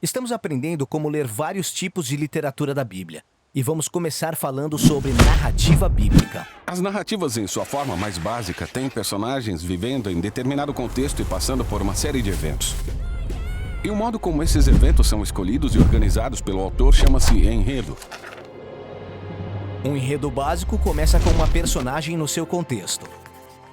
Estamos aprendendo como ler vários tipos de literatura da Bíblia. E vamos começar falando sobre narrativa bíblica. As narrativas, em sua forma mais básica, têm personagens vivendo em determinado contexto e passando por uma série de eventos. E o modo como esses eventos são escolhidos e organizados pelo autor chama-se enredo. Um enredo básico começa com uma personagem no seu contexto.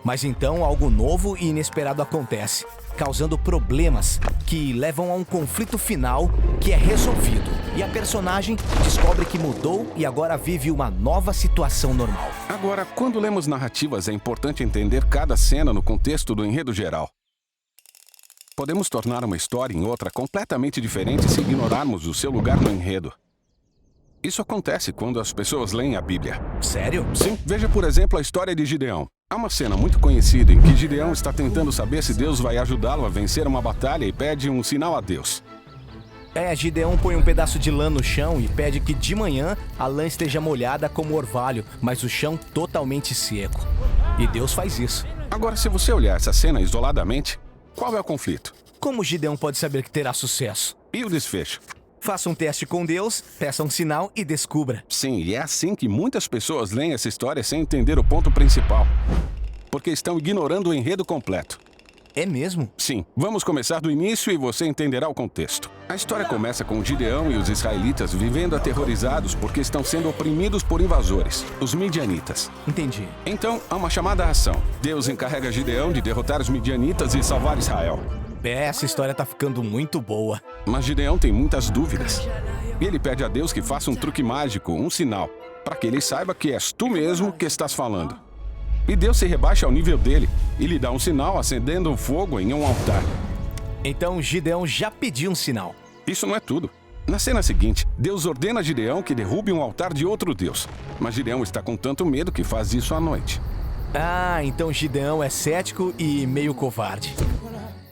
Mas então algo novo e inesperado acontece, causando problemas que levam a um conflito final que é resolvido. E a personagem descobre que mudou e agora vive uma nova situação normal. Agora, quando lemos narrativas, é importante entender cada cena no contexto do enredo geral. Podemos tornar uma história em outra completamente diferente se ignorarmos o seu lugar no enredo. Isso acontece quando as pessoas leem a Bíblia. Sério? Sim, veja por exemplo a história de Gideão. Há uma cena muito conhecida em que Gideão está tentando saber se Deus vai ajudá-lo a vencer uma batalha e pede um sinal a Deus. Gideão põe um pedaço de lã no chão e pede que de manhã a lã esteja molhada como orvalho, mas o chão totalmente seco. E Deus faz isso. Agora, se você olhar essa cena isoladamente, qual é o conflito? Como Gideão pode saber que terá sucesso? E o desfecho? Faça um teste com Deus, peça um sinal e descubra. Sim, e é assim que muitas pessoas leem essa história sem entender o ponto principal. Porque estão ignorando o enredo completo. É mesmo? Sim, vamos começar do início e você entenderá o contexto. A história começa com Gideão e os israelitas vivendo aterrorizados porque estão sendo oprimidos por invasores, os midianitas. Entendi. Então, há uma chamada à ação. Deus encarrega Gideão de derrotar os midianitas e salvar Israel. Essa história tá ficando muito boa. Mas Gideão tem muitas dúvidas. E ele pede a Deus que faça um truque mágico, um sinal, para que ele saiba que és tu mesmo que estás falando. E Deus se rebaixa ao nível dele e lhe dá um sinal acendendo o fogo em um altar. Então Gideão já pediu um sinal. Isso não é tudo. Na cena seguinte, Deus ordena a Gideão que derrube um altar de outro Deus. Mas Gideão está com tanto medo que faz isso à noite. Então Gideão é cético e meio covarde.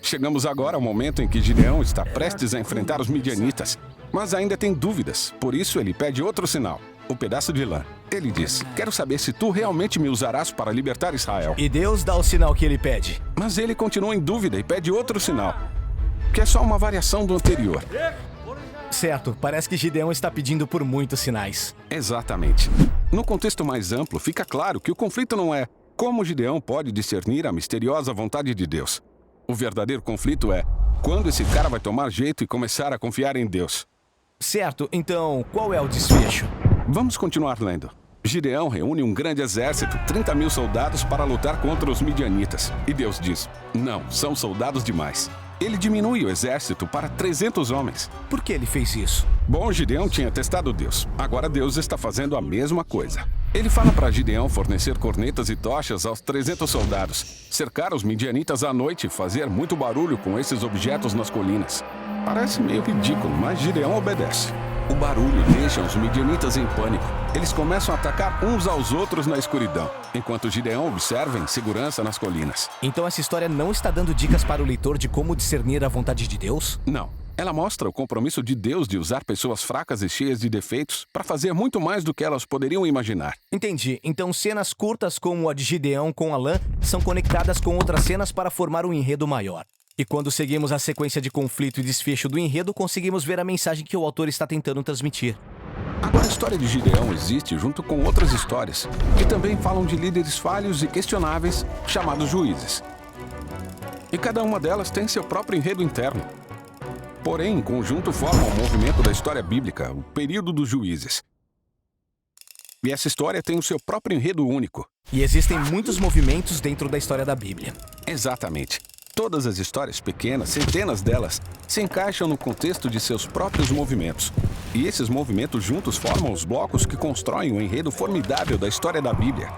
Chegamos agora ao momento em que Gideão está prestes a enfrentar os midianitas, mas ainda tem dúvidas, por isso ele pede outro sinal, o pedaço de lã. Ele diz, quero saber se tu realmente me usarás para libertar Israel. E Deus dá o sinal que ele pede. Mas ele continua em dúvida e pede outro sinal, que é só uma variação do anterior. Certo, parece que Gideão está pedindo por muitos sinais. Exatamente. No contexto mais amplo, fica claro que o conflito não é como Gideão pode discernir a misteriosa vontade de Deus. O verdadeiro conflito é quando esse cara vai tomar jeito e começar a confiar em Deus. Certo, então qual é o desfecho? Vamos continuar lendo. Gideão reúne um grande exército, 30 mil soldados, para lutar contra os midianitas. E Deus diz, não, são soldados demais. Ele diminui o exército para 300 homens. Por que ele fez isso? Bom, Gideão tinha testado Deus. Agora Deus está fazendo a mesma coisa. Ele fala para Gideão fornecer cornetas e tochas aos 300 soldados, cercar os midianitas à noite e fazer muito barulho com esses objetos nas colinas. Parece meio ridículo, mas Gideão obedece. O barulho deixa os midianitas em pânico. Eles começam a atacar uns aos outros na escuridão, enquanto Gideão observa em segurança nas colinas. Então essa história não está dando dicas para o leitor de como discernir a vontade de Deus? Não. Ela mostra o compromisso de Deus de usar pessoas fracas e cheias de defeitos para fazer muito mais do que elas poderiam imaginar. Entendi. Então cenas curtas como a de Gideão com a lã são conectadas com outras cenas para formar um enredo maior. E quando seguimos a sequência de conflito e desfecho do enredo, conseguimos ver a mensagem que o autor está tentando transmitir. Agora, a história de Gideão existe junto com outras histórias, que também falam de líderes falhos e questionáveis, chamados juízes. E cada uma delas tem seu próprio enredo interno. Porém, em conjunto formam o movimento da história bíblica, o período dos juízes. E essa história tem o seu próprio enredo único. E existem muitos movimentos dentro da história da Bíblia. Exatamente. Todas as histórias pequenas, centenas delas, se encaixam no contexto de seus próprios movimentos. E esses movimentos juntos formam os blocos que constroem o enredo formidável da história da Bíblia.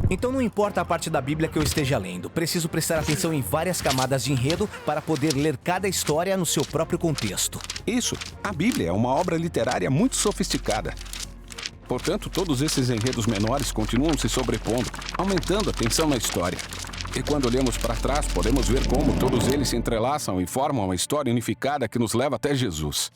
Então não importa a parte da Bíblia que eu esteja lendo, preciso prestar atenção em várias camadas de enredo para poder ler cada história no seu próprio contexto. Isso, a Bíblia é uma obra literária muito sofisticada. Portanto, todos esses enredos menores continuam se sobrepondo, aumentando a tensão na história. E quando olhamos para trás, podemos ver como todos eles se entrelaçam e formam uma história unificada que nos leva até Jesus.